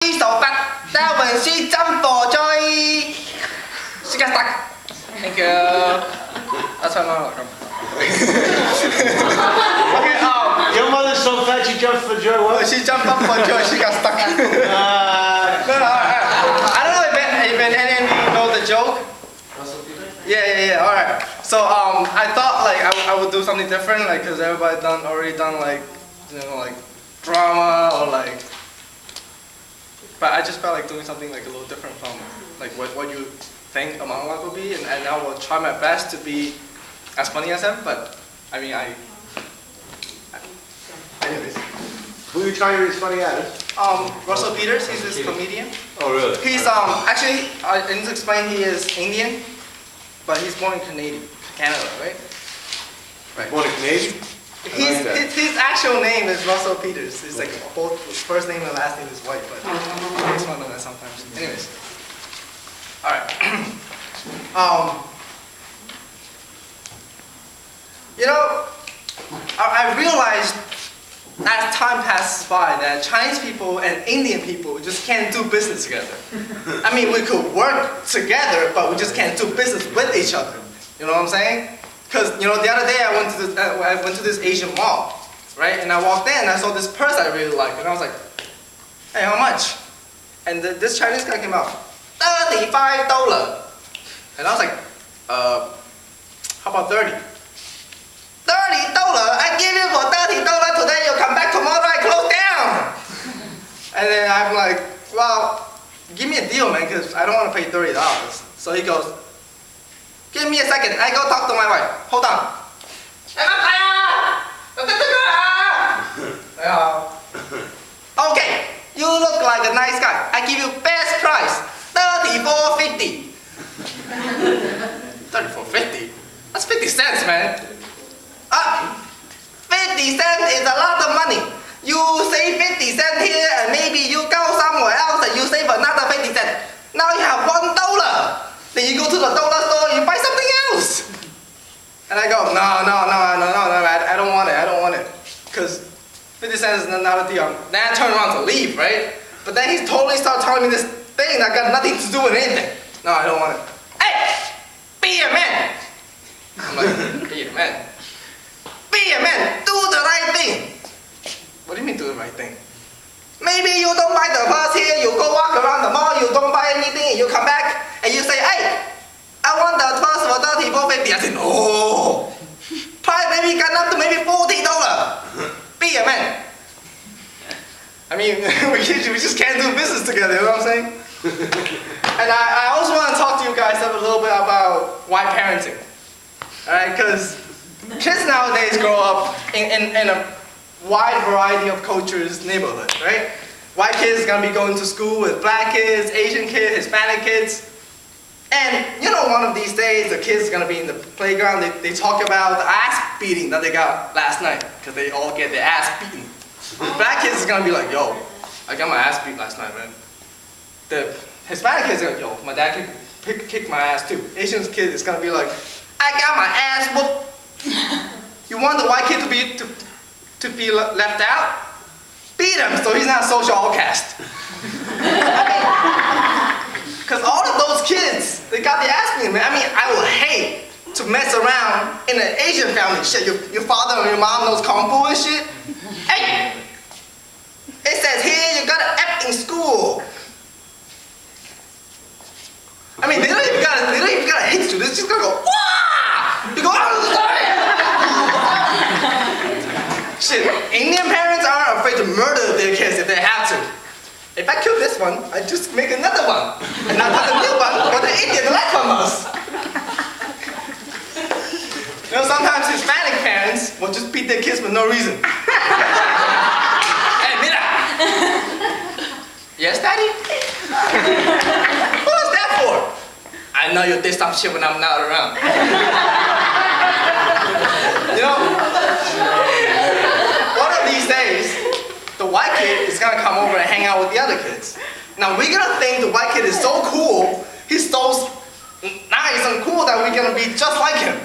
手筆，得文書真貨追。She got stuck. Thank you. That's my monologue. Okay, your mother's so fat she jumped for joy. What? She jumped up for joy. She got stuck. I don't know if any of you know the joke. Yeah. All right. So I thought like I would do something different, like because everybody already done like like drama or like. But I just felt like doing something like a little different from like what you think a monologue would be, and I will try my best to be as funny as him. But I mean anyways. Who are you trying to be as funny as? Russell Peters. He's this comedian. Oh really? He's actually I need to explain he is Indian, but he's born in Canada, right? Right. Born in Canadian? His actual name is Russell Peters. It's like both first name and last name is white, but he makes fun of that sometimes. Anyways, all right. I realized as time passes by that Chinese people and Indian people just can't do business together. I mean, we could work together, but we just can't do business with each other. You know what I'm saying? Because the other day I went to this Asian mall, right? And I walked in and I saw this purse I really liked, and I was like, "Hey, how much?" And this Chinese guy came out, $35. And I was like, how about 30? $30? I give you for $30 today. You come back tomorrow, I close down. And then I'm like, well, give me a deal, man, because I don't want to pay $30. So he goes, give me a second. I go talk to my wife. Hold on. Okay, you look like a nice guy. I give you best price, $34.50. $34.50? That's 50 cents, man. 50 cents is a lot of money. You save 50 cents here, and maybe you go somewhere else and you save another 50 cents. Now you have $1. Then you go to the dollar store and you buy something else. And I go, no, I don't want it. Because 50 cents is not a deal. Then I turn around to leave, right? But then he totally started telling me this thing that got nothing to do with anything. No, I don't want it. Hey, be a man. I'm like, be a man. Be a man, do the right thing. What do you mean do the right thing? Maybe you don't buy the purse here, you go walk around the mall, you don't buy anything, and you come back, and you say, hey, I want the purse for $34.50. I said, no. Price maybe got up to maybe $40. Be a man. I mean, we just can't do business together, you know what I'm saying? And I also want to talk to you guys a little bit about white parenting. Alright, because kids nowadays grow up in a wide variety of cultures, neighborhood, right? White kids are going to be going to school with black kids, Asian kids, Hispanic kids. And one of these days, the kids are going to be in the playground, they talk about the ass beating that they got last night, because they all get their ass beaten. The black kids are going to be like, yo, I got my ass beat last night, man. The Hispanic kids are like, yo, my dad kicked my ass too. Asian kid is going to be like, I got my ass whooped. You want the white kid to be left out? Beat him so he's not a social outcast. Because all of those kids, they got their ass beaten, man. I mean, I would hate to mess around in an Asian family. Shit, your father or your mom knows Kung Fu and shit. Hey! It says here you gotta F in school. I mean, they don't even gotta hit you. They're just gonna go, wah! You go, oh, sorry! Shit, Indian parents aren't afraid to murder their kids if they have to. If I kill this one, I just make another one. And not the new one, but the Indian left from us. Sometimes Hispanic parents will just beat their kids for no reason. Hey, mira! Yes, Daddy? What was that for? I know you did some shit when I'm not around. One of these days, the white kid is gonna come over and hang out with the other kids. Now we're gonna think the white kid is so cool, he's so nice and cool that we're gonna be just like him.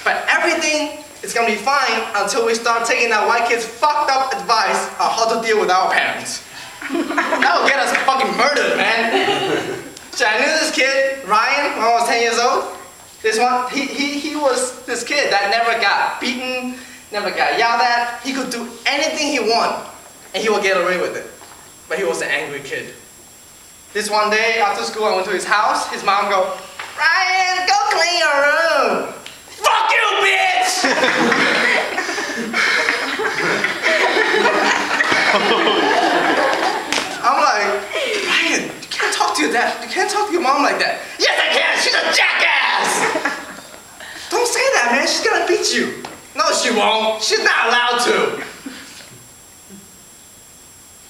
But everything is gonna be fine until we start taking that white kid's fucked up advice on how to deal with our parents. That would get us fucking murdered, man. So I knew this kid, Ryan, when I was 10 years old. This one, he was this kid that never got beaten, never got yelled at. He could do anything he wanted, and he would get away with it. But he was an angry kid. This one day after school, I went to his house. His mom go, "Ryan, go clean your room." "Fuck you, bitch!" I'm like, "Ryan, you can't talk to your dad. You can't talk to your mom like that." "Yes, I can. She's a jackass." "Don't say that, man. She's gonna beat you." "No, she won't. She's not allowed to."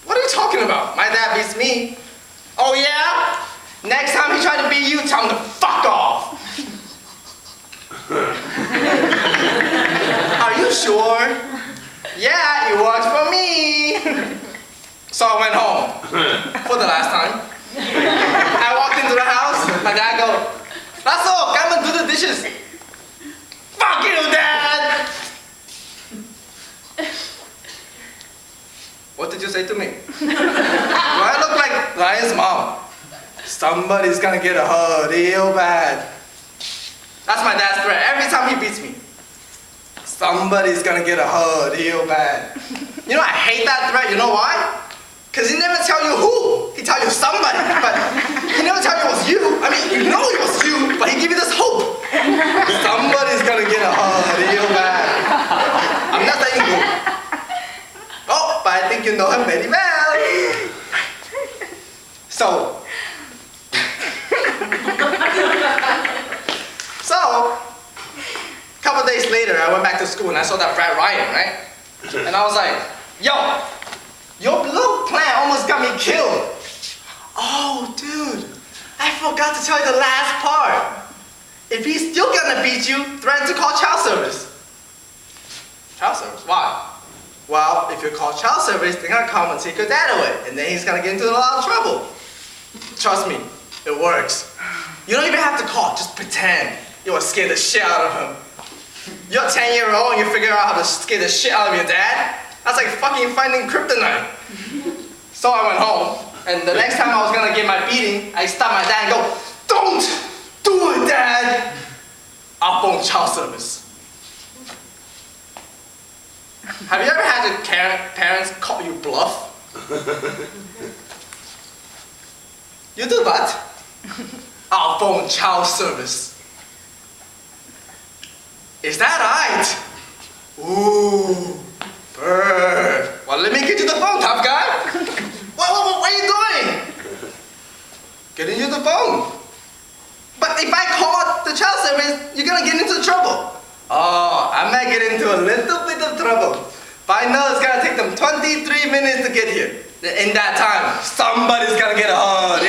"What are you talking about? My dad beats me." "Oh yeah? Next time he tries to beat you, tell him to fuck off." "Are you sure?" "Yeah, it works for me." So I went home for the last time. I walked into the house. My dad go, "Lasso, come and do the dishes." "Fuck you, Dad!" What did you say to me? Do I look like Ryan's mom? Somebody's gonna get hurt real bad. That's my dad's prayer every time he beats me. Somebody's gonna get hurt real bad. You know, I hate that threat. You know why? Because he never tell you who. He tell you somebody, but he never tell you it was you. I mean, you know it was you, but he give you this hope. Somebody's gonna get hurt real bad. I'm not saying who. Oh, but I think you know him very well. So, a couple days later, I went back to school and I saw that Brad Ryan, right? And I was like, "Yo, your blue plant almost got me killed." "Oh, dude, I forgot to tell you the last part. If he's still gonna beat you, threaten to call child service." "Child service? Why?" "Well, if you call child service, they're gonna come and take your dad away, and then he's gonna get into a lot of trouble." Trust me, it works. You don't even have to call, just pretend you will scare the shit out of him. You're 10-year-old and you figure out how to scare the shit out of your dad? That's like fucking finding kryptonite. So I went home, and the next time I was gonna get my beating, I stopped my dad and go, "Don't do it, Dad! I'll phone child service." Have you ever had your parents call you bluff? "You do what?" "I'll phone child service." "Is that right?" "Ooh, bird. Well, let me get you the phone, tough guy." What are you doing?" "Getting you the phone." "But if I call the child service, you're gonna get into trouble." "Oh, I might get into a little bit of trouble. But I know it's gonna take them 23 minutes to get here. In that time, somebody's gonna get hurt